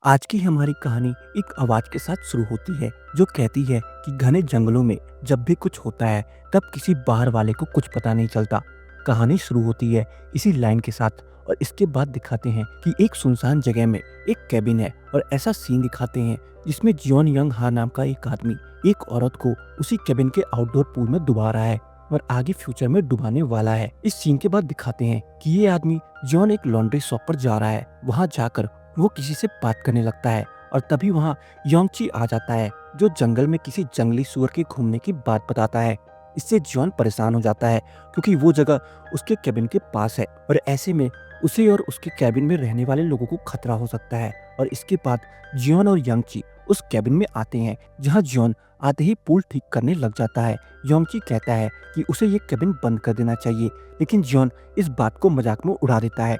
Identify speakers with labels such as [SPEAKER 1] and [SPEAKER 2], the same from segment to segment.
[SPEAKER 1] आज की हमारी कहानी एक आवाज के साथ शुरू होती है जो कहती है कि घने जंगलों में जब भी कुछ होता है तब किसी बाहर वाले को कुछ पता नहीं चलता। कहानी शुरू होती है इसी लाइन के साथ और इसके बाद दिखाते हैं कि एक सुनसान जगह में एक कैबिन है और ऐसा सीन दिखाते हैं जिसमें जॉन यंग हा नाम का एक आदमी एक औरत को उसी कैबिन के आउटडोर पूल में डुबा रहा है और आगे फ्यूचर में डुबाने वाला है। इस सीन के बाद दिखाते हैं कि ये आदमी जॉन एक लॉन्ड्री शॉप पर जा रहा है। वहां जाकर वो किसी से बात करने लगता है और तभी वहाँ योंगची आ जाता है जो जंगल में किसी जंगली सुअर के घूमने की बात बताता है। इससे जॉन परेशान हो जाता है क्योंकि वो जगह उसके कैबिन के पास है और ऐसे में उसे और उसके कैबिन में रहने वाले लोगों को खतरा हो सकता है। और इसके बाद जॉन और योंगची उस कैबिन में आते हैं जहाँ जॉन आते ही पूल ठीक करने लग जाता है। योंगची कहता है कि उसे ये कैबिन बंद कर देना चाहिए लेकिन जॉन इस बात को मजाक में उड़ा देता है।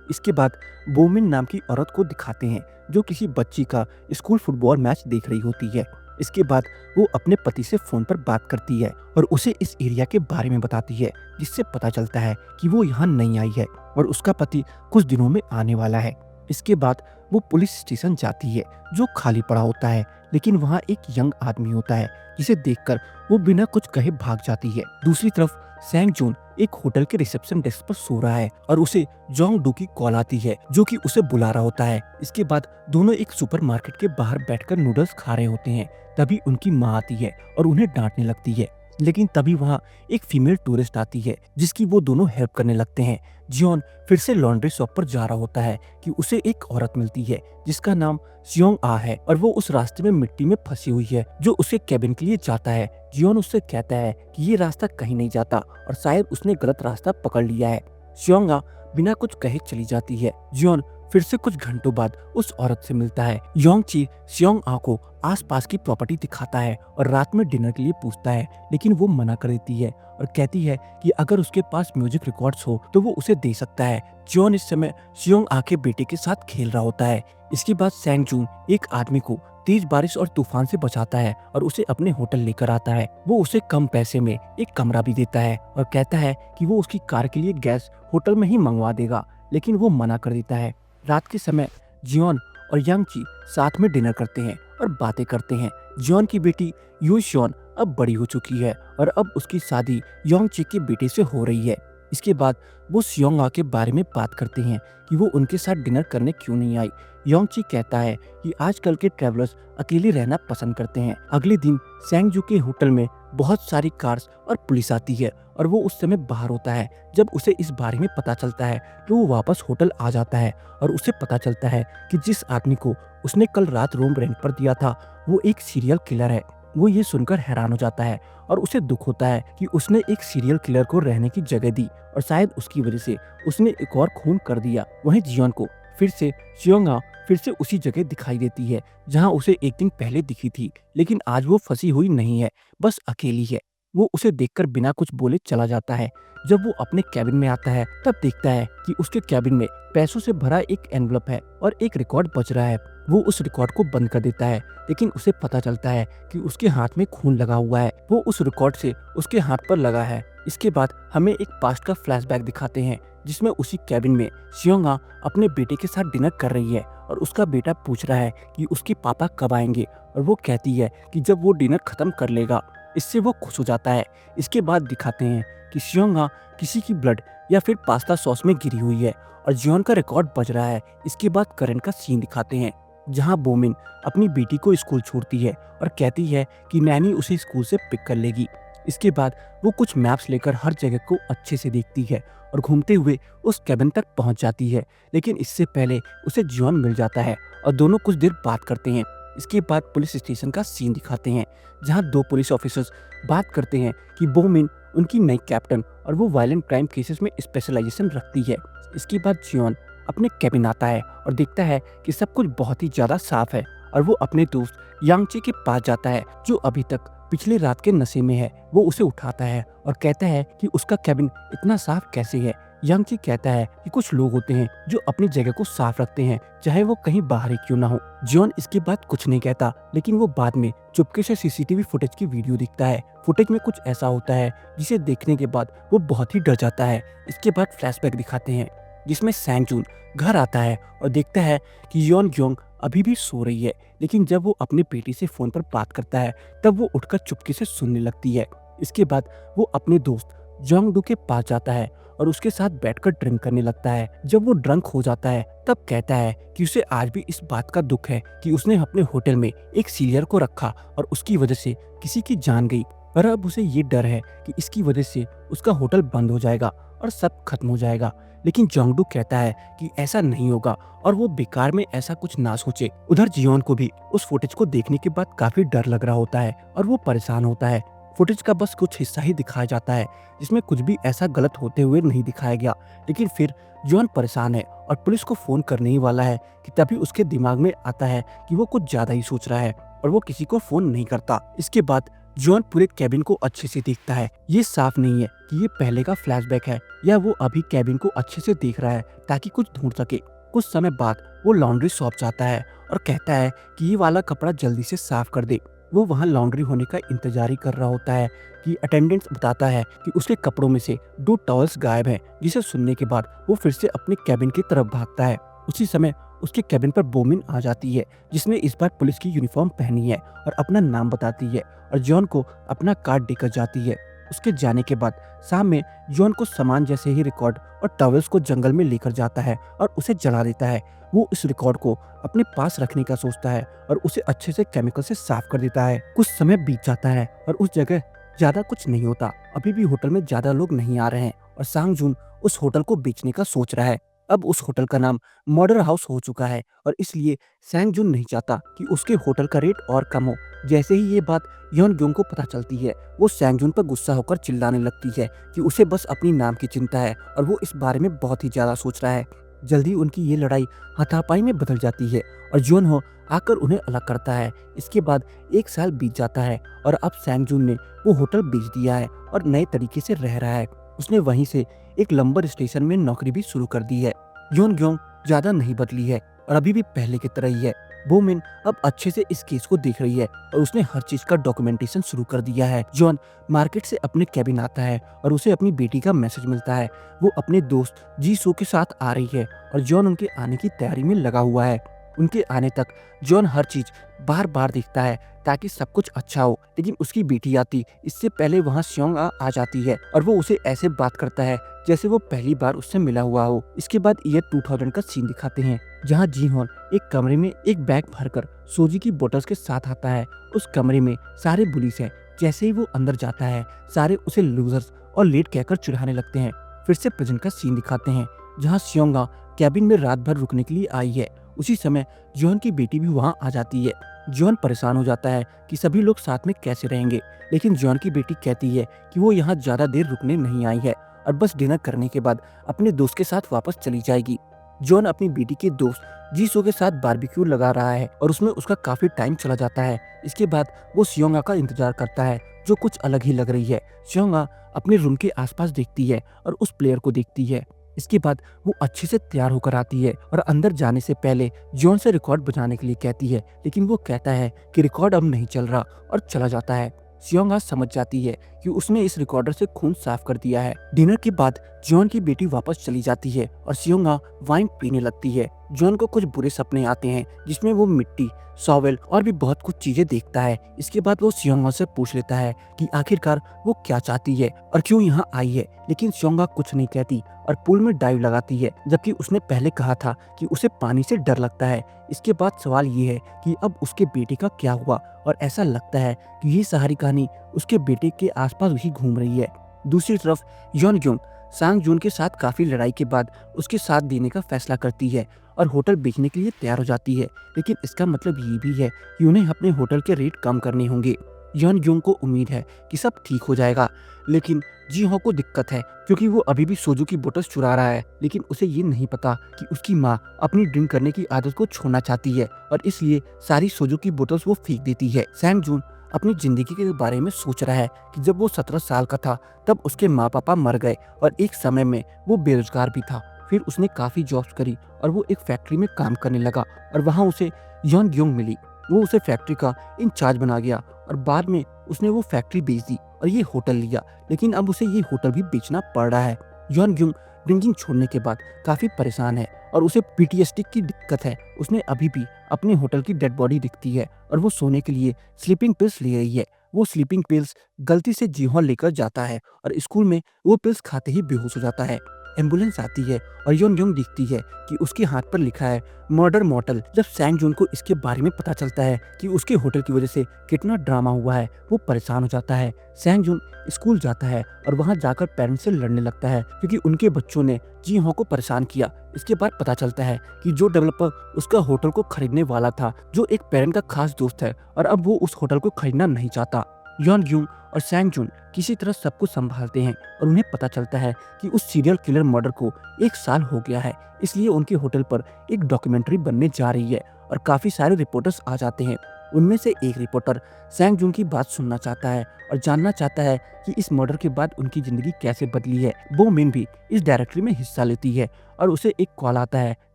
[SPEAKER 1] इसके बाद बोमिन नाम की औरत को दिखाते हैं जो किसी बच्ची का स्कूल फुटबॉल मैच देख रही होती है। इसके बाद वो अपने पति से फोन पर बात करती है और उसे इस एरिया के बारे में बताती है जिससे पता चलता है कि वो यहाँ नहीं आई है और उसका पति कुछ दिनों में आने वाला है। इसके बाद वो पुलिस स्टेशन जाती है जो खाली पड़ा होता है लेकिन वहाँ एक यंग आदमी होता है जिसे देखकर वो बिना कुछ कहे भाग जाती है। दूसरी तरफ सैंग जून एक होटल के रिसेप्शन डेस्क पर सो रहा है और उसे जोंग डू की कॉल आती है जो कि उसे बुला रहा होता है। इसके बाद दोनों एक सुपरमार्केट के बाहर बैठकर नूडल्स खा रहे होते हैं। तभी उनकी माँ आती है और उन्हें डांटने लगती है लेकिन तभी वहाँ एक फीमेल टूरिस्ट आती है जिसकी वो दोनों हेल्प करने लगते हैं। जियोन फिर से लॉन्ड्री शॉप पर जा रहा होता है कि उसे एक औरत मिलती है जिसका नाम सियोंग आ है और वो उस रास्ते में मिट्टी में फंसी हुई है जो उसे कैबिन के लिए जाता है। जियोन उससे कहता है कि ये रास्ता कहीं नहीं जाता और शायद उसने गलत रास्ता पकड़ लिया है। सियोंग आ बिना कुछ कहे चली जाती है। जियोन फिर से कुछ घंटों बाद उस औरत से मिलता है। योंगची सियोंग आ को आसपास की प्रॉपर्टी दिखाता है और रात में डिनर के लिए पूछता है लेकिन वो मना कर देती है और कहती है कि अगर उसके पास म्यूजिक रिकॉर्ड्स हो तो वो उसे दे सकता है। जॉन इस समय सियोंग आ के बेटे के साथ खेल रहा होता है। इसके बाद सैंग जून एक आदमी को तेज बारिश और तूफान से बचाता है और उसे अपने होटल लेकर आता है। वो उसे कम पैसे में एक कमरा भी देता है और कहता है कि वो उसकी कार के लिए गैस होटल में ही मंगवा देगा लेकिन वो मना कर देता है। रात के समय जियोन और यांगची साथ में डिनर करते हैं और बातें करते हैं। जियोन की बेटी यूशियोन अब बड़ी हो चुकी है और अब उसकी शादी योंगची के बेटे से हो रही है। इसके बाद वो सियोंग आ के बारे में बात करते हैं कि वो उनके साथ डिनर करने क्यों नहीं आई। योंगची कहता है कि आजकल के ट्रैवलर्स अकेले रहना पसंद करते हैं। अगले दिन सैंगजू के होटल में बहुत सारी कार्स और पुलिस आती है और वो उस समय बाहर होता है। जब उसे इस बारे में पता चलता है तो वो वापस होटल आ जाता है और उसे पता चलता है कि जिस आदमी को उसने कल रात रूम रेंट पर दिया था वो एक सीरियल किलर है। वो ये सुनकर हैरान हो जाता है और उसे दुख होता है कि उसने एक सीरियल किलर को रहने की जगह दी और शायद उसकी वजह से उसने एक और खून कर दिया। वहीं जियोन को फिर से सियोंगा फिर से उसी जगह दिखाई देती है जहां उसे एक दिन पहले दिखी थी लेकिन आज वो फंसी हुई नहीं है, बस अकेली है। वो उसे देखकर बिना कुछ बोले चला जाता है। जब वो अपने कैबिन में आता है तब देखता है कि उसके कैबिन में पैसों से भरा एक एनवलप है और एक रिकॉर्ड बच रहा है। वो उस रिकॉर्ड को बंद कर देता है लेकिन उसे पता चलता है कि उसके हाथ में खून लगा हुआ है। वो उस रिकॉर्ड से उसके हाथ पर लगा है। इसके बाद हमें एक पास्ट का फ्लैशबैक दिखाते हैं जिसमें उसी कैबिन में सियोंगा अपने बेटे के साथ डिनर कर रही है और उसका बेटा पूछ रहा है कि उसके पापा कब आएंगे और वो कहती है कि जब वो डिनर खत्म कर लेगा। इससे वो खुश हो जाता है। इसके बाद दिखाते हैं कि सियोंगा किसी की ब्लड या फिर पास्ता सॉस में गिरी हुई है और जियोन का रिकॉर्ड बज रहा है। इसके बाद करंट का सीन दिखाते हैं जहां बोमिन अपनी बेटी को स्कूल छोड़ती है और कहती है कि नैनी उसे स्कूल से पिक कर लेगी। इसके बाद वो कुछ मैप्स लेकर हर जगह को अच्छे से देखती है और घूमते हुए उस कैबिन तक पहुंच जाती है लेकिन इससे पहले उसे जियोन मिल जाता है और दोनों कुछ देर बात करते हैं। इसके बाद पुलिस स्टेशन का सीन दिखाते हैं जहां दो पुलिस ऑफिसर्स बात करते हैं कि बोमिन उनकी नई कैप्टन और वो वायलेंट क्राइम केसेस में स्पेशलाइजेशन रखती है। इसके बाद जियोन अपने कैबिन आता है और देखता है कि सब कुछ बहुत ही ज्यादा साफ है और वो अपने दोस्त यांगची के पास जाता है जो अभी तक पिछले रात के नशे में है। वो उसे उठाता है और कहता है कि उसका कैबिन इतना साफ कैसे है। यांगची कहता है कि कुछ लोग होते हैं जो अपनी जगह को साफ रखते हैं चाहे वो कहीं बाहर ही क्यों ना हो। जॉन इसके बाद कुछ नहीं कहता लेकिन वो बाद में चुपके से सीसीटीवी फुटेज की वीडियो दिखता है। फुटेज में कुछ ऐसा होता है जिसे देखने के बाद वो बहुत ही डर जाता है। इसके बाद फ्लैशबैक दिखाते हैं जिसमें सैंग जून घर आता है और देखता है कि योन ग्योंग अभी भी सो रही है। लेकिन जब वो अपनी बेटी से फोन पर बात करता है तब वो उठकर चुपके से सुनने लगती है। इसके बाद वो अपने दोस्त जोंगडू के पास जाता है और उसके साथ बैठकर ड्रिंक करने लगता है। जब वो ड्रंक हो जाता है तब कहता है कि उसे आज भी इस बात का दुख है कि उसने अपने होटल में एक सीनियर को रखा और उसकी वजह से किसी की जान गई। पर अब उसे ये डर है कि इसकी वजह से उसका होटल बंद हो जाएगा और सब खत्म हो जाएगा। लेकिन जोंगडू कहता है कि ऐसा नहीं होगा और वो बेकार में ऐसा कुछ ना सोचे। उधर जियोन को भी उस फुटेज को देखने के बाद काफी डर लग रहा होता है और वो परेशान होता है। फुटेज का बस कुछ हिस्सा ही दिखाया जाता है जिसमें कुछ भी ऐसा गलत होते हुए नहीं दिखाया गया। लेकिन फिर जियोन परेशान है और पुलिस को फोन करने ही वाला है कि तभी उसके दिमाग में आता है कि वो कुछ ज्यादा ही सोच रहा है और वो किसी को फोन नहीं करता। इसके बाद जॉन पूरे कैबिन को अच्छे से देखता है। ये साफ नहीं है कि ये पहले का फ्लैशबैक है या वो अभी कैबिन को अच्छे से देख रहा है ताकि कुछ ढूंढ सके। कुछ समय बाद वो लॉन्ड्री शॉप जाता है और कहता है कि ये वाला कपड़ा जल्दी से साफ कर दे। वो वहाँ लॉन्ड्री होने का इंतजार ही कर रहा होता है कि अटेंडेंट बताता है कि उसके कपड़ों में से 2 टॉवल्स गायब हैं, जिसे सुनने के बाद वो फिर से अपने कैबिन की तरफ भागता है। उसी समय उसके कैबिन पर बोमिन आ जाती है जिसने इस बार पुलिस की यूनिफॉर्म पहनी है और अपना नाम बताती है और जॉन को अपना कार्ड देकर जाती है। उसके जाने के बाद शाम में जॉन को सामान जैसे ही रिकॉर्ड और टॉवल्स को जंगल में लेकर जाता है और उसे जला देता है। वो इस रिकॉर्ड को अपने पास रखने का सोचता है और उसे अच्छे से केमिकल से साफ कर देता है। कुछ समय बीत जाता है और उस जगह ज्यादा कुछ नहीं होता। अभी भी होटल में ज्यादा लोग नहीं आ रहे हैं और सांग जून उस होटल को बेचने का सोच रहा है। अब उस होटल का नाम मॉडर्न हाउस हो चुका है और इसलिए सैंग जुन नहीं चाहता कि उसके होटल का रेट और कम हो। जैसे ही ये बात योन ग्योंग को पता चलती है वो सैंग जुन पर गुस्सा होकर चिल्लाने लगती है कि उसे बस अपनी नाम की चिंता है और वो इस बारे में बहुत ही ज्यादा सोच रहा है। जल्दी उनकी ये लड़ाई हाथापाई में बदल जाती है और जोन हो आकर उन्हें अलग करता है। इसके बाद 1 साल बीत जाता है और अब सैंग जुन ने वो होटल बेच दिया है और नए तरीके से रह रहा है। उसने वहीं से एक लंबर स्टेशन में नौकरी भी शुरू कर दी है। योन ग्योंग ज्यादा नहीं बदली है और अभी भी पहले की तरह ही है। बोमिन अब अच्छे से इस केस को देख रही है और उसने हर चीज का डॉक्यूमेंटेशन शुरू कर दिया है। जॉन मार्केट से अपने कैबिन आता है और उसे अपनी बेटी का मैसेज मिलता है। वो अपने दोस्त जी सो के साथ आ रही है और जॉन उनके आने की तैयारी में लगा हुआ है। उनके आने तक जॉन हर चीज बार बार देखता है ताकि सब कुछ अच्छा हो। लेकिन उसकी बेटी आती इससे पहले वहाँ स्योंग आ जाती है और वो उसे ऐसे बात करता है जैसे वो पहली बार उससे मिला हुआ हो। इसके बाद ईयर 2000 का सीन दिखाते हैं जहाँ जी हॉन एक कमरे में एक बैग भरकर सोजी की बोतल्स के साथ आता है। उस कमरे में सारे पुलिस हैं। जैसे ही वो अंदर जाता है सारे उसे लूजर्स और लेट कहकर चिढ़ाने लगते हैं। फिर से प्रेजेंट का सीन दिखाते हैं जहाँ स्योंगा कैबिन में रात भर रुकने के लिए आई है। उसी समय जॉन की बेटी भी वहाँ आ जाती है। जॉन परेशान हो जाता है कि सभी लोग साथ में कैसे रहेंगे, लेकिन जॉन की बेटी कहती है कि वो यहाँ ज्यादा देर रुकने नहीं आई है और बस डिनर करने के बाद अपने दोस्त के साथ वापस चली जाएगी। जॉन अपनी बेटी के दोस्त जीसो के साथ बारबेक्यू लगा रहा है और उसमें उसका काफी टाइम चला जाता है। इसके बाद वो सियोंगा का इंतजार करता है जो कुछ अलग ही लग रही है। सियोंगा अपने रूम के आसपास देखती है और उस प्लेयर को देखती है। इसके बाद वो अच्छे से तैयार होकर आती है और अंदर जाने से पहले जॉन से रिकॉर्ड बजाने के लिए कहती है, लेकिन वो कहता है कि रिकॉर्ड अब नहीं चल रहा और चला जाता है। सियोंगा समझ जाती है कि उसने इस रिकॉर्डर से खून साफ कर दिया है। डिनर के बाद जॉन की बेटी वापस चली जाती है और सियोंगा वाइन पीने लगती है। जॉन को कुछ बुरे सपने आते हैं जिसमें वो मिट्टी, सॉवेल और भी बहुत कुछ चीजें देखता है। इसके बाद वो सियोंगा से पूछ लेता है कि आखिरकार वो क्या चाहती है और क्यों यहाँ आई है, लेकिन सियोंगा कुछ नहीं कहती और पूल में डाइव लगाती है, जबकि उसने पहले कहा था कि उसे पानी से डर लगता है। इसके बाद सवाल ये है कि अब उसके बेटे का क्या हुआ और ऐसा लगता है कि ये सारी कहानी उसके बेटे के आसपास ही घूम रही है। दूसरी तरफ योन ग्योंग सांग जून के साथ काफी लड़ाई के बाद उसके साथ देने का फैसला करती है और होटल बेचने के लिए तैयार हो जाती है, लेकिन इसका मतलब ये भी है कि उन्हें अपने होटल के रेट कम करने होंगे। योन ग्योंग को उम्मीद है कि सब ठीक हो जाएगा, लेकिन जी हो को दिक्कत है क्योंकि वो अभी भी सोजू की बोतल चुरा रहा है। लेकिन उसे ये नहीं पता कि उसकी माँ अपनी ड्रिंक करने की आदत को छोड़ना चाहती है और इसलिए सारी सोजू की बोतल्स वो फेंक देती है। सैंग जून अपनी जिंदगी के बारे में सोच रहा है कि जब वो 17 साल का था तब उसके माँ पापा मर गए और एक समय में वो बेरोजगार भी था। फिर उसने काफी जॉब्स करी और वो एक फैक्ट्री में काम करने लगा और वहाँ उसे योन ग्योंग मिली। वो उसे फैक्ट्री का इंचार्ज बना गया और बाद में उसने वो फैक्ट्री बेच दी और ये होटल लिया, लेकिन अब उसे ये होटल भी बेचना पड़ रहा है। योन ग्योंग ड्रिंकिंग छोड़ने के बाद काफ़ी परेशान है और उसे पीटीएसडी की दिक्कत है। उसने अभी भी अपने होटल की डेड बॉडी दिखती है और वो सोने के लिए स्लीपिंग पिल्स ले रही है। वो स्लीपिंग पिल्स गलती से जीहोन लेकर जाता है और स्कूल में वो पिल्स खाते ही बेहोश हो जाता है। एम्बुलेंस आती है और योन योंग दिखती है कि उसके हाथ पर लिखा है मर्डर मॉर्टल। जब सैंग जून को इसके बारे में पता चलता है कि उसके होटल की वजह से कितना ड्रामा हुआ है, वो परेशान हो जाता है। सैंग जून स्कूल जाता है और वहां जाकर पेरेंट्स से लड़ने लगता है क्योंकि उनके बच्चों ने जी हो को परेशान किया। इसके बाद पता चलता है कि जो डेवलपर उसका होटल को खरीदने वाला था, जो एक पेरेंट का खास दोस्त है, और अब वो उस होटल को खरीदना नहीं चाहता। यॉन यूंग और सैंग जून किसी तरह सब कुछ संभालते हैं और उन्हें पता चलता है कि उस सीरियल किलर मर्डर को 1 साल हो गया है। इसलिए उनके होटल पर एक डॉक्यूमेंट्री बनने जा रही है और काफी सारे रिपोर्टर्स आ जाते हैं। उनमें से एक रिपोर्टर सैंग जून की बात सुनना चाहता है और जानना चाहता है कि इस मर्डर के बाद उनकी जिंदगी कैसे बदली है। बो मिन भी इस डायरेक्टरी में हिस्सा लेती है और उसे एक कॉल आता है,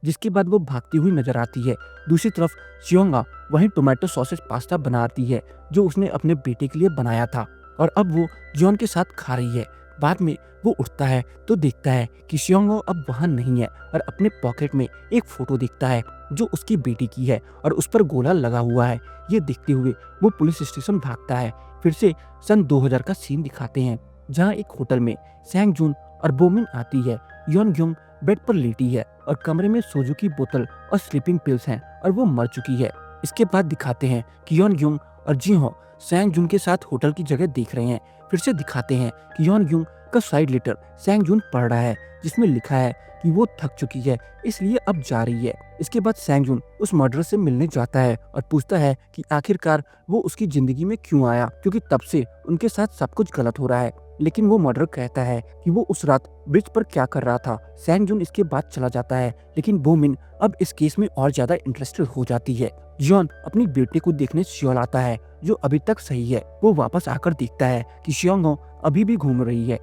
[SPEAKER 1] जिसके बाद वो भागती हुई नजर आती है। दूसरी तरफ शियोंगा वहीं टोमेटो सॉसेज पास्ता बनाती है जो उसने अपने बेटे के लिए बनाया था और अब वो जॉन के साथ खा रही है। बाद में वो उठता है तो देखता है कि शियोंगो अब वहां नहीं है और अपने पॉकेट में एक फोटो देखता है जो उसकी बेटी की है और उस पर गोला लगा हुआ है। ये देखते हुए वो पुलिस स्टेशन भागता है। फिर से सन 2000 का सीन दिखाते हैं जहां एक होटल में सैंग जून और बोमिन आती है। योन ग्योंग बेड पर लेटी है और कमरे में सोजू की बोतल और स्लीपिंग पिल्स हैं और वो मर चुकी है। इसके बाद दिखाते हैं कि योन ग्योंग और जी हो सैंग जून के साथ होटल की जगह देख रहे हैं। फिर से दिखाते हैं कि योन ग्योंग का साइड लेटर सैंग जून पढ़ रहा है जिसमें लिखा है कि वो थक चुकी है इसलिए अब जा रही है। इसके बाद सैंग जून उस मर्डर से मिलने जाता है और पूछता है कि आखिरकार वो उसकी जिंदगी में क्यों आया, क्योंकि तब से उनके साथ सब कुछ गलत हो रहा है। लेकिन वो मर्डर कहता है कि वो उस रात ब्रिज पर क्या कर रहा था। सैंग जून इसके बाद चला जाता है लेकिन बोमिन अब इस केस में और ज्यादा इंटरेस्टेड हो जाती है। जॉन अपनी बेटे को देखने सियोल आता है जो अभी तक सही है। वो वापस आकर देखता है कि शियोंगो अभी भी घूम रही है,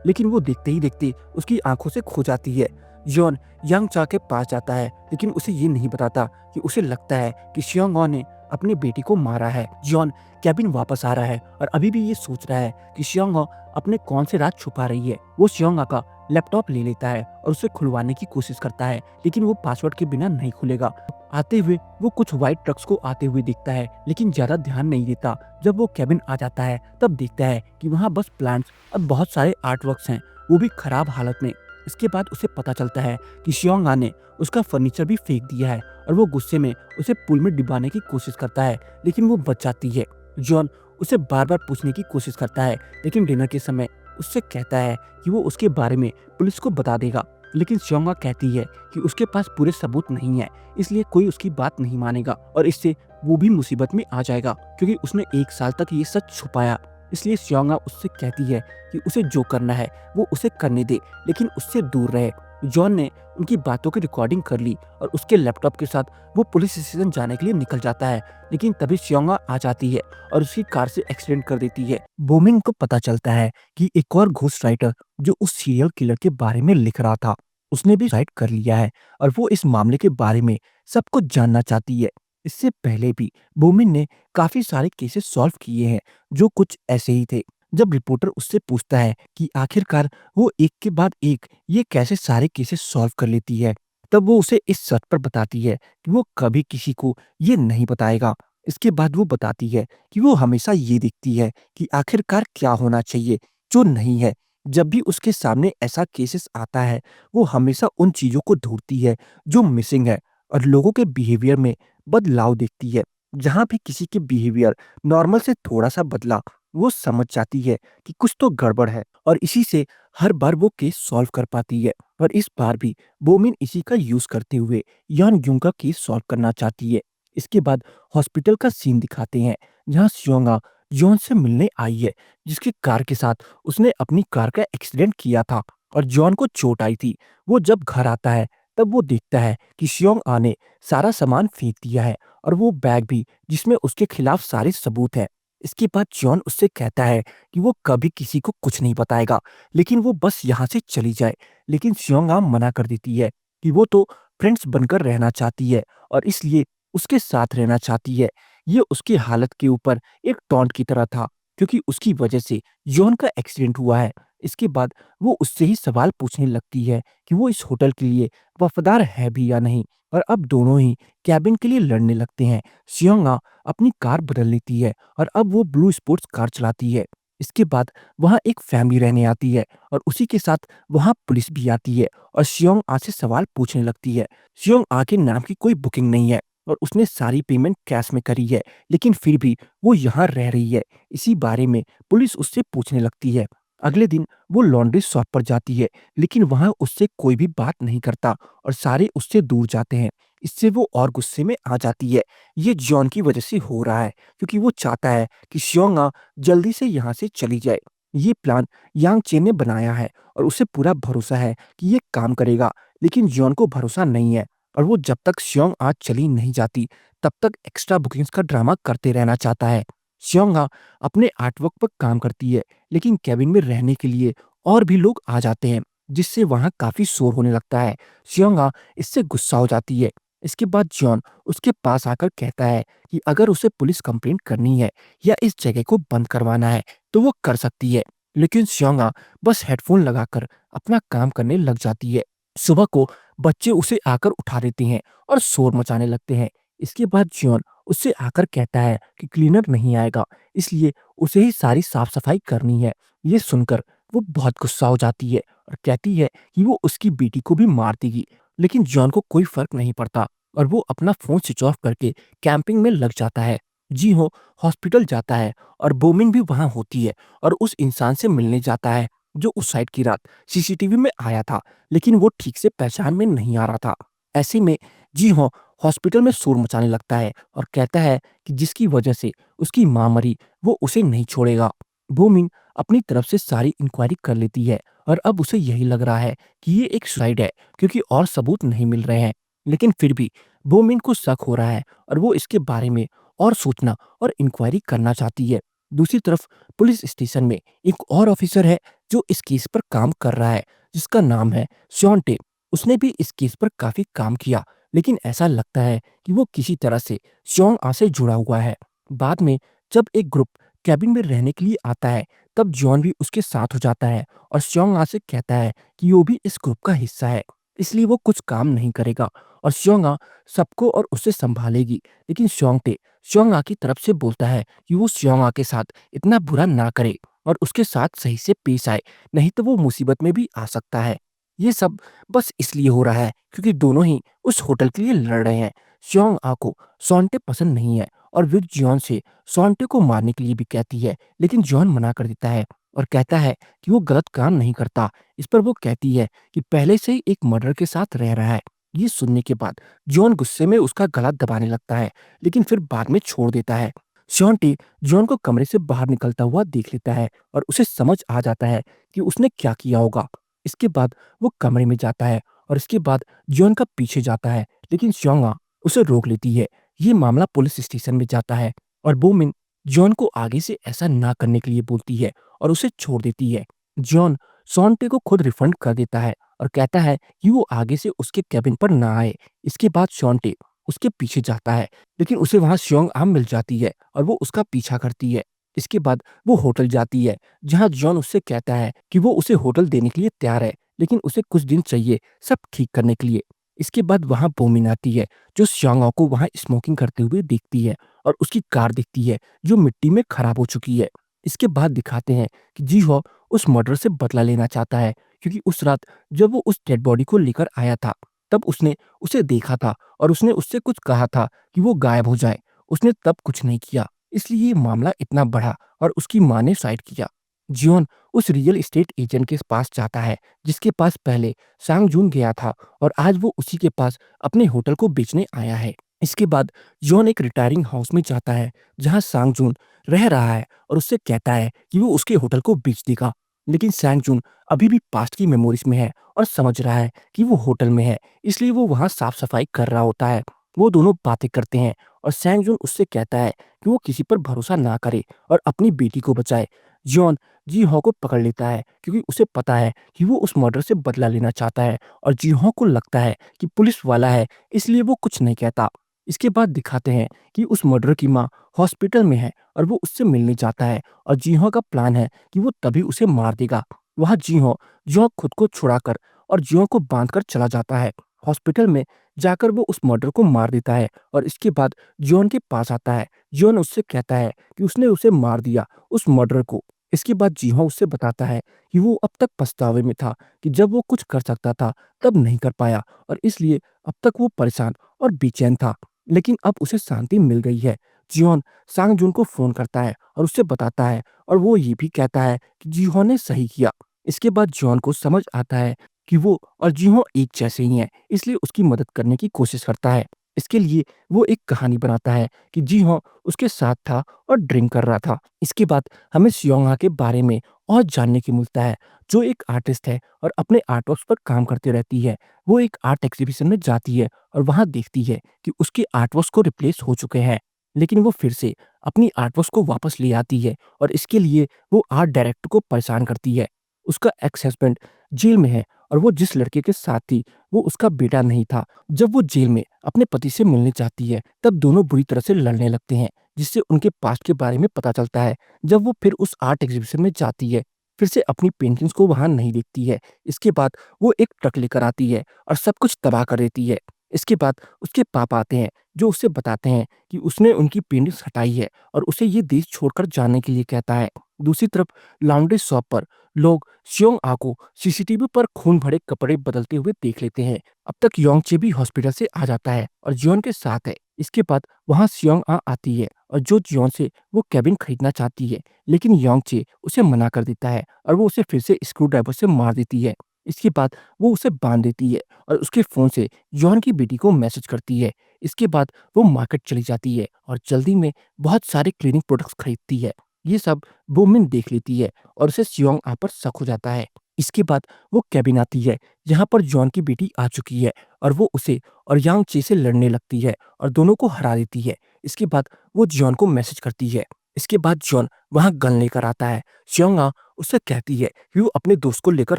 [SPEAKER 1] लेकिन वो देखते ही देखते उसकी आंखों से खो जाती है। जॉन यांग चा के पास जाता है लेकिन उसे ये नहीं बताता कि उसे लगता है कि शियोंगो ने अपनी बेटी को मारा है। जॉन कैबिन वापस आ रहा है और अभी भी ये सोच रहा है कि शियोंगो अपने कौन से राज छुपा रही है। वो शियोंगा का लैपटॉप ले लेता है और उसे खुलवाने की कोशिश करता है लेकिन वो पासवर्ड के बिना नहीं खुलेगा। आते हुए वो कुछ व्हाइट ट्रक्स को आते हुए दिखता है लेकिन ज्यादा ध्यान नहीं देता। जब वो कैबिन आ जाता है तब देखता है कि वहाँ बस प्लांट्स और बहुत सारे आर्ट वर्क्स हैं, वो भी खराब हालत में। इसके बाद उसे पता चलता है कि शियोंगा ने उसका फर्नीचर भी फेंक दिया है और वो गुस्से में उसे पुल में डिबाने की कोशिश करता है लेकिन वो बच जाती है। जॉन उसे बार बार पूछने की कोशिश करता है लेकिन डिनर के समय उससे कहता है कि वो उसके बारे में पुलिस को बता देगा, लेकिन शियोंगा कहती है कि उसके पास पूरे सबूत नहीं है इसलिए कोई उसकी बात नहीं मानेगा और इससे वो भी मुसीबत में आ जाएगा क्योंकि उसने 1 साल तक ये सच छुपाया। इसलिए शियोंगा उससे कहती है कि उसे जो करना है वो उसे करने दे लेकिन उससे दूर रहे। जॉन ने उनकी बातों की रिकॉर्डिंग कर ली और उसके लैपटॉप के साथ वो पुलिस स्टेशन जाने के लिए निकल जाता है लेकिन तभी शियोंगा आ जाती है और उसकी कार से एक्सीडेंट कर देती है। बोमिंग को पता चलता है कि एक और घोस्ट राइटर जो उस सीरियल किलर के बारे में लिख रहा था उसने भी राइट कर लिया है और वो इस मामले के बारे में सब कुछ जानना चाहती है। इससे पहले भी बोमिन ने काफी सारे केसेस सॉल्व किए हैं जो कुछ ऐसे ही थे। जब रिपोर्टर उससे पूछता है कि आखिरकार वो एक के बाद एक ये कैसे सारे केसेस सॉल्व कर लेती है, तब वो उसे इस शर्त पर बताती है कि वो कभी किसी को ये नहीं बताएगा। इसके बाद वो बताती है कि वो हमेशा ये देखती है कि आखिरकार क्या होना चाहिए जो नहीं है। जब भी उसके सामने ऐसा केसेस आता है वो हमेशा उन चीजों को ढूंढती है जो मिसिंग है और लोगों के बिहेवियर में बदलाव देखती है। जहां भी किसी के बिहेवियर नॉर्मल से थोड़ा सा बदला वो समझ जाती है कि कुछ तो गड़बड़ है और इसी से हर बार वो केस सॉल्व कर पाती है। और इस बार भी बोमिन इसी का यूज करते हुए यान ग्यूंग का केस सॉल्व करना चाहती है। इसके बाद हॉस्पिटल का सीन दिखाते हैं जहां शियोंगा जॉन से मिलने आई है जिसकी कार के साथ उसने अपनी कार का एक्सीडेंट किया था और जॉन को चोट आई थी। वो जब घर आता है तब वो देखता है कि शियोंग आ ने सारा सामान फेंक दिया है और वो बैग भी जिसमें उसके खिलाफ सारे सबूत हैं। इसके बाद जॉन उससे कहता है कि वो कभी किसी को कुछ नहीं बताएगा लेकिन वो बस यहाँ से चली जाए, लेकिन शियोंगा मना कर देती है कि वो तो फ्रेंड्स बनकर रहना चाहती है और इसलिए उसके साथ रहना चाहती है। ये उसकी हालत के ऊपर एक टॉन्ट की तरह था क्योंकि उसकी वजह से जॉन का एक्सीडेंट हुआ है। इसके बाद वो उससे ही सवाल पूछने लगती है कि वो इस होटल के लिए वफ़ादार है भी या नहीं, और अब दोनों ही केबिन के लिए लड़ने लगते हैं। सियोंगा अपनी कार बदल लेती है और अब वो ब्लू स्पोर्ट्स कार चलाती है। इसके बाद वहाँ एक फैमिली रहने आती है और उसी के साथ वहाँ पुलिस भी आती है और सियोंग आ से सवाल पूछने लगती है। सियोंग आ के नाम की कोई बुकिंग नहीं है और उसने सारी पेमेंट कैश में करी है, लेकिन फिर भी वो यहाँ रह रही है। इसी बारे में पुलिस उससे पूछने लगती है। अगले दिन वो लॉन्ड्री शॉप पर जाती है, लेकिन वहाँ उससे कोई भी बात नहीं करता और सारे उससे दूर जाते हैं। इससे वो और गुस्से में आ जाती है। ये जॉन की वजह से हो रहा है, क्योंकि वो चाहता है कि सियोंगा जल्दी से यहाँ से चली जाए। ये प्लान यांग चेन ने बनाया है और उसे पूरा भरोसा है कि ये काम करेगा, लेकिन जॉन को भरोसा नहीं है और वो जब तक सियोंग आज चली नहीं जाती, तब तक एक्स्ट्रा बुकिंग्स का ड्रामा करते रहना चाहता है। सियोंगा अपने आर्टवर्क पर काम करती है, लेकिन केबिन में रहने के लिए और भी लोग आ जाते हैं, जिससे वहाँ काफ़ी शोर होने लगता है। सियोंगा इससे गुस्सा हो जाती है। इसके बाद जॉन उसके पास आकर कहता है कि अगर उसे पुलिस कंप्लेंट करनी है या इस जगह को बंद करवाना है, तो वो कर सकती है। लेकिन सियोंगा बस हेडफ़ोन लगाकर अपना काम करने लग जाती है। सुबह को बच्चे उसे आकर उठा देते हैं और शोर मचाने लगते हैं। इसके बाद जॉन उससे आकर कहता है कि क्लीनर नहीं आएगा, इसलिए उसे ही सारी साफ-सफाई करनी है। ये सुनकर वो बहुत गुस्सा हो जाती है और कहती है कि वो उसकी बेटी को भी मार देगी। लेकिन जॉन को कोई फ़र्क नहीं पड़ता और वो अपना फ़ोन स्विच ऑफ करके कैंपिंग में लग जाता है। जी हो हॉस्पिटल जाता है और बोमिन भी वहाँ होती है और उस इंसान से मिलने जाता है जो उस साइड की रात सीसीटीवी में आया था, लेकिन वो ठीक से पहचान में नहीं आ रहा था। ऐसे में जी हो हॉस्पिटल में शोर मचाने लगता है और कहता है कि जिसकी वजह से उसकी माँ मरी, वो उसे नहीं छोड़ेगा। बोमिन अपनी तरफ से सारी इंक्वायरी कर लेती है और अब उसे यही लग रहा है कि ये एक सुसाइड है, क्योंकि और सबूत नहीं मिल रहे हैं। लेकिन फिर भी बोमिन को शक हो रहा है और वो इसके बारे में और सोचना और इंक्वायरी करना चाहती है। दूसरी तरफ पुलिस स्टेशन में एक और ऑफिसर है जो इस केस पर काम कर रहा है, जिसका नाम है शॉन्टे। उसने भी इस केस पर काफी काम किया, लेकिन ऐसा लगता है कि वो किसी तरह से श्योंग आ से जुड़ा हुआ है। बाद में जब एक ग्रुप कैबिन में रहने के लिए आता है, तब जॉन भी उसके साथ हो जाता है और श्योंग आ से कहता है कि वो भी इस ग्रुप का हिस्सा है, इसलिए वो कुछ काम नहीं करेगा और श्योंग आ सबको और उसे संभालेगी। लेकिन श्योंगटे श्योंग आ की तरफ से बोलता है कि वो श्योंग आ के साथ इतना बुरा ना करे और उसके साथ सही से पेश आए, नहीं तो वो मुसीबत में भी आ सकता है। ये सब बस इसलिए हो रहा है क्योंकि दोनों ही उस होटल के लिए लड़ रहे हैं। श्योंग आ को सोंटे पसंद नहीं है और वो जॉन से सोंटे को मारने के लिए भी कहती है, लेकिन जॉन मना कर देता है और कहता है कि वो गलत काम नहीं करता। इस पर वो कहती है कि पहले से ही एक मर्डर के साथ रह रहा है। ये सुनने के बाद जॉन गुस्से में उसका गला दबाने लगता है, लेकिन फिर बाद में छोड़ देता है। शॉन्टी जॉन को कमरे से बाहर निकलता हुआ देख लेता है और उसे समझ आ जाता है कि उसने क्या किया होगा। इसके बाद वो कमरे में जाता है और इसके बाद जॉन का पीछे जाता है, लेकिन श्योंगा उसे रोक लेती है। ये मामला पुलिस स्टेशन में जाता है और बोमिन जॉन को आगे से ऐसा ना करने के लिए बोलती है और उसे छोड़ देती है। जॉन सोंटे को खुद रिफंड कर देता है और कहता है कि वो आगे से उसके कैबिन पर ना आए। इसके बाद शॉन्टे उसके पीछे जाता है, लेकिन उसे वहां श्योंग आम मिल जाती है और वो उसका पीछा करती है। इसके बाद वो होटल जाती है, जहां जॉन उससे कहता है कि वो उसे होटल देने के लिए तैयार है, लेकिन उसे कुछ दिन चाहिए सब ठीक करने के लिए। इसके बाद वहां बोमिन आती है, जो श्योंग को वहां स्मोकिंग करते हुए देखती है और उसकी कार दिखती है जो मिट्टी में खराब हो चुकी है। इसके बाद दिखाते हैं कि जी हो उस मर्डर से बदला लेना चाहता है, क्योंकि उस रात जब वो उस डेड बॉडी को लेकर आया था, तब उसने उसे देखा था और उसने उससे कुछ कहा था कि वो गायब हो जाए। उसने तब कुछ नहीं किया, इसलिए ये मामला इतना बढ़ा और उसकी माँ ने साइड किया। जियोन उस रियल एस्टेट एजेंट के पास जाता है, जिसके पास पहले सांग जून गया था और आज वो उसी के पास अपने होटल को बेचने आया है। इसके बाद जॉन एक रिटायरिंग हाउस में जाता है, जहां सांग जून रह रहा है और उससे कहता है कि वो उसके होटल को बेच देगा। लेकिन सैंग जून अभी भी पास्ट की मेमोरीज में है और समझ रहा है कि वो होटल में है, इसलिए वो वहां साफ सफाई कर रहा होता है। वो दोनों बातें करते हैं और सैंग जून उससे कहता है कि वो किसी पर भरोसा ना करे और अपनी बेटी को बचाए। जॉन जी हॉ को पकड़ लेता है, क्योंकि उसे पता है कि वो उस मर्डर से बदला लेना चाहता है और जी हॉ को लगता है कि पुलिस वाला है, इसलिए वो कुछ नहीं कहता। इसके बाद दिखाते हैं कि उस मर्डर की माँ हॉस्पिटल में है और वो उससे मिलने जाता है और जी हॉ का प्लान है कि वो तभी उसे मार देगा। वहाँ जियोंग खुद को छुड़ाकर और जियोंग को बांधकर चला जाता है। हॉस्पिटल में जाकर वो उस मर्डर को मार देता है और इसके बाद जियोन के पास आता है। जियोन उससे कहता है कि उसने उसे मार दिया, उस मर्डरर को। इसके बाद जिहों उससे बताता है कि वो अब तक पछतावे में था कि जब वो कुछ कर सकता था तब नहीं कर पाया और इसलिए अब तक वो परेशान और बेचैन था। लेकिन अब उसे शांति मिल गई है। जियोन सांग जून को फ़ोन करता है और उससे बताता है और वो ये भी कहता है कि जिहों ने सही किया। इसके बाद जियोन को समझ आता है कि वो और जिहों एक जैसे ही हैं, इसलिए उसकी मदद करने की कोशिश करता है। इसके लिए वो एक कहानी बनाता है कि जिहों उसके साथ था और ड्रिंक कर रहा था। इसके बाद हमें सियोंगा के बारे में और जानने को मिलता है, जो एक आर्टिस्ट है और अपने आर्टवर्क्स पर काम करती रहती है। वो एक आर्ट एग्ज़िबिशन में जाती है और वहाँ देखती है कि उसके आर्टवर्क्स को रिप्लेस हो चुके हैं। लेकिन वो फिर से अपनी आर्टवर्क्स को वापस ले आती है और इसके लिए वो आर्ट डायरेक्टर को परेशान करती है। उसका एक्स हस्बैंड जेल में है और वो जिस लड़के के साथ थी, वो उसका बेटा नहीं था। जब वो जेल में अपने पति से मिलने जाती है, तब दोनों बुरी तरह से लड़ने लगते हैं, जिससे उनके पास्ट के बारे में पता चलता है। जब वो फिर उस आर्ट एग्ज़िबिशन में जाती है, फिर से अपनी पेंटिंग्स को वहाँ नहीं देखती है। इसके बाद वो एक ट्रक लेकर आती है और सब कुछ तबाह कर देती है। इसके बाद उसके पापा आते हैं, जो उससे बताते हैं कि उसने उनकी पेंटिंग्स हटाई है और उसे ये देश छोड़कर जाने के लिए कहता है। दूसरी तरफ लॉन्ड्री शॉप पर लोग सियोंग आ को सीसीटीवी पर खून भरे कपड़े बदलते हुए देख लेते हैं। अब तक योंगचे भी हॉस्पिटल से आ जाता है और जियोन के साथ है। इसके बाद वहाँ सियोंग आ आती है और जो जियोन से वो केबिन खरीदना चाहती है, लेकिन योंगचे उसे मना कर देता है और वो उसे फिर से स्क्रू ड्राइवर से मार देती है। इसके बाद वो उसे बांध देती है और उसके फ़ोन से जॉन की बेटी को मैसेज करती है। इसके बाद वो मार्केट चली जाती है और जल्दी में बहुत सारे क्लीनिंग प्रोडक्ट्स खरीदती है। ये सब बोमिन देख लेती है और उसे सियोंग आ पर शक हो जाता है। इसके बाद वो केबिन आती है, जहाँ पर जॉन की बेटी आ चुकी है और वो उसे और यांग ची से लड़ने लगती है और दोनों को हरा देती है। इसके बाद वो जॉन को मैसेज करती है। इसके बाद जॉन वहाँ गन लेकर आता है। सियोंग उससे कहती है कि वो अपने दोस्त को लेकर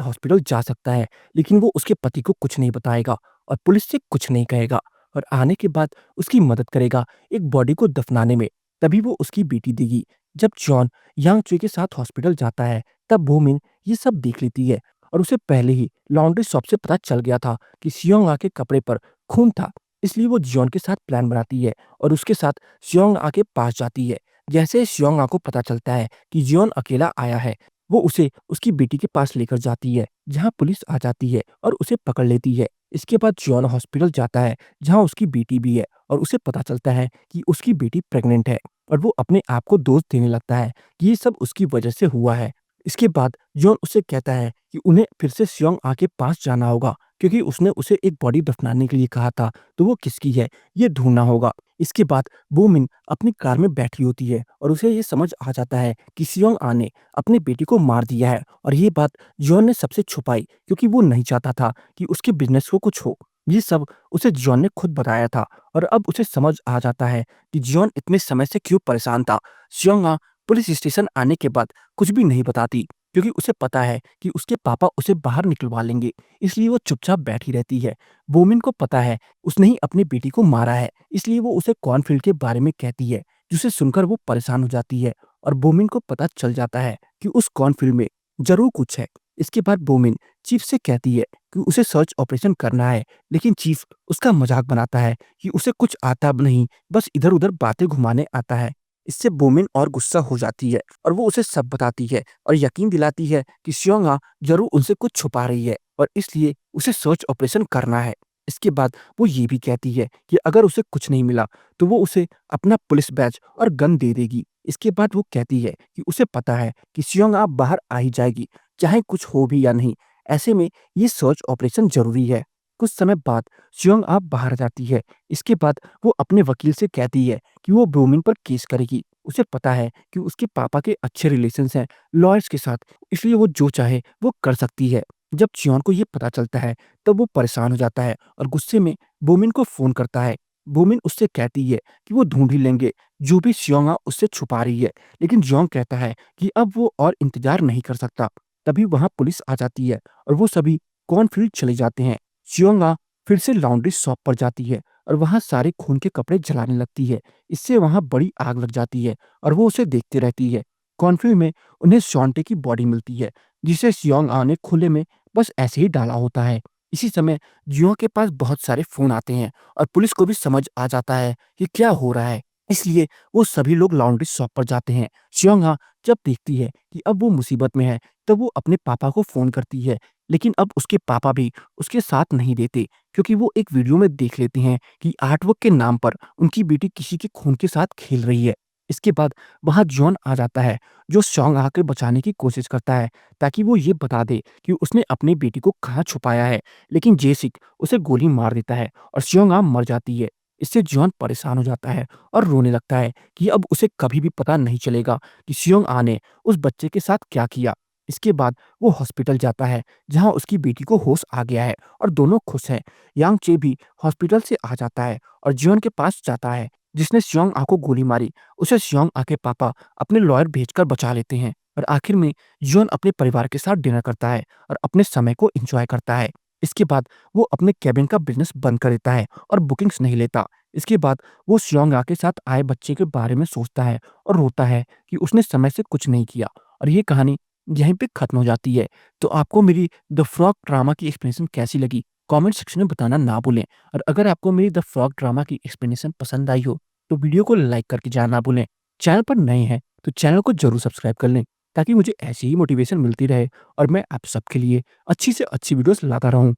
[SPEAKER 1] हॉस्पिटल जा सकता है, लेकिन वो उसके पति को कुछ नहीं बताएगा और पुलिस से कुछ नहीं कहेगा और आने के बाद उसकी मदद करेगा एक बॉडी को दफनाने में। तभी वो उसकी बेटी देगी। जब जॉन यांग चुई के साथ हॉस्पिटल जाता है, तब बोमिन ये सब देख लेती है और उसे पहले ही लॉन्ड्री शॉप से पता चल गया था कि सियोंग के कपड़े पर खून था। इसलिए वो जॉन के साथ प्लान बनाती है और उसके साथ सियोंग के पास जाती है। जैसे सियोंग को पता चलता है कि जियोन अकेला आया है, वो उसे उसकी बेटी के पास लेकर जाती है, जहाँ पुलिस आ जाती है और उसे पकड़ लेती है। इसके बाद जियोन हॉस्पिटल जाता है, जहाँ उसकी बेटी भी है और उसे पता चलता है कि उसकी बेटी प्रेग्नेंट है और वो अपने आप को दोष देने लगता है कि ये सब उसकी वजह से हुआ है। इसके बाद जियोन उससे कहता है कि उन्हें फिर से सियोंग के पास जाना होगा, क्योंकि उसने उसे एक बॉडी दफनाने के लिए कहा था, तो वो किसकी है, ये ढूँढना होगा। इसके बाद बोमिन अपनी कार में बैठी होती है और उसे ये समझ आ जाता है कि सियोंग ने अपनी बेटी को मार दिया है और ये बात जॉन ने सबसे छुपाई, क्योंकि वो नहीं चाहता था कि उसके बिज़नेस को कुछ हो। ये सब उसे जॉन ने खुद बताया था और अब उसे समझ आ जाता है कि जॉन इतने समय से क्यों परेशान था। सियोंग पुलिस स्टेशन आने के बाद कुछ भी नहीं बताती, क्योंकि उसे पता है कि उसके पापा उसे बाहर निकलवा लेंगे, इसलिए वो चुपचाप बैठी रहती है। बोमिन को पता है उसने ही अपनी बेटी को मारा है, इसलिए वो उसे कॉर्नफील्ड के बारे में कहती है, जिसे सुनकर वो परेशान हो जाती है और बोमिन को पता चल जाता है कि उस कॉर्नफील्ड में ज़रूर कुछ है। इसके बाद बोमिन चीफ से कहती है कि उसे सर्च ऑपरेशन करना है, लेकिन चीफ उसका मजाक बनाता है कि उसे कुछ आता भी नहीं, बस इधर-उधर बातें घुमाने आता है। इससे बोमिन और गुस्सा हो जाती है और वो उसे सब बताती है और यकीन दिलाती है कि सियोंग ज़रूर उनसे कुछ छुपा रही है और इसलिए उसे सर्च ऑपरेशन करना है। इसके बाद वो ये भी कहती है कि अगर उसे कुछ नहीं मिला, तो वो उसे अपना पुलिस बैज और गन दे देगी। इसके बाद वो कहती है कि उसे पता है कि सियोंग बाहर आ ही जाएगी, चाहे कुछ हो भी या नहीं। ऐसे में ये सर्च ऑपरेशन ज़रूरी है। कुछ समय बाद सियोंग बाहर जाती है। इसके बाद वो अपने वकील से कहती है कि वो बोमिन पर केस करेगी। उसे पता है कि उसके पापा के अच्छे रिलेशंस हैं लॉयर्स के साथ, इसलिए वो जो चाहे वो कर सकती है। जब जियोन को ये पता चलता है, तब वो परेशान हो जाता है और गुस्से में बोमिन को फ़ोन करता है। बोमिन उससे कहती है कि वो ढूँढ ही लेंगे जो भी सियोंग उससे छुपा रही है, लेकिन जियोंग कहता है कि अब वो और इंतज़ार नहीं कर सकता। तभी वहाँ पुलिस आ जाती है और वो सभी कॉर्नफील्ड चले जाते हैं। सियोंग फिर से लॉन्ड्री शॉप पर जाती है और वहाँ सारे खून के कपड़े जलाने लगती है। इससे वहाँ बड़ी आग लग जाती है और वो उसे देखती रहती है। कॉर्नफील्ड में उन्हें शॉन्टे की बॉडी मिलती है, जिसे सियोंग आ ने खुले में बस ऐसे ही डाला होता है। इसी समय जियोंग के पास बहुत सारे फ़ोन आते हैं और पुलिस को भी समझ आ जाता है कि क्या हो रहा है। इसलिए वो सभी लोग लॉन्ड्री शॉप पर जाते हैं। सियोंग-आ जब देखती है कि अब वो मुसीबत में है, तब वो अपने पापा को फ़ोन करती है। लेकिन अब उसके पापा भी उसके साथ नहीं देते, क्योंकि वो एक वीडियो में देख लेते हैं कि आर्टवर्क के नाम पर उनकी बेटी किसी के खून के साथ खेल रही है। इसके बाद वहाँ जॉन आ जाता है, जो सियोंग-आ को बचाने की कोशिश करता है, ताकि वो ये बता दे कि उसने अपनी बेटी को कहाँ छुपाया है। लेकिन जे-सिक उसे गोली मार देता है और सियोंग-आ मर जाती है। इससे जॉन परेशान हो जाता है और रोने लगता है कि अब उसे कभी भी पता नहीं चलेगा कि सियोंग-आ ने उस बच्चे के साथ क्या किया। इसके बाद वो हॉस्पिटल जाता है, जहाँ उसकी बेटी को होश आ गया है और दोनों खुश हैं। यांग चे भी हॉस्पिटल से आ जाता है और जियोन के पास जाता है, जिसने सियोंग-आ को गोली मारी। उसे सियोंग-आ के पापा अपने लॉयर भेजकर बचा लेते हैं और आखिर में जियोन अपने परिवार के साथ डिनर करता है और अपने समय को एन्जॉय करता है। इसके बाद वो अपने केबिन का बिज़नेस बंद कर देता है और बुकिंग्स नहीं लेता। इसके बाद वो सियोंग-आ के साथ आए बच्चे के बारे में सोचता है और रोता है कि उसने समय से कुछ नहीं किया, और ये कहानी यहीं पे खत्म हो जाती है। तो आपको मेरी द फ्रॉग ड्रामा की एक्सप्लेनेशन कैसी लगी? कमेंट सेक्शन में बताना ना भूलें, और अगर आपको मेरी द फ्रॉग ड्रामा की एक्सप्लेनेशन पसंद आई हो, तो वीडियो को लाइक करके जाना ना भूलें। चैनल पर नए हैं, तो चैनल को ज़रूर सब्सक्राइब कर लें, ताकि मुझे ऐसी ही मोटिवेशन मिलती रहे और मैं आप सबके लिए अच्छी से अच्छी वीडियोज़ लाता रहूँ।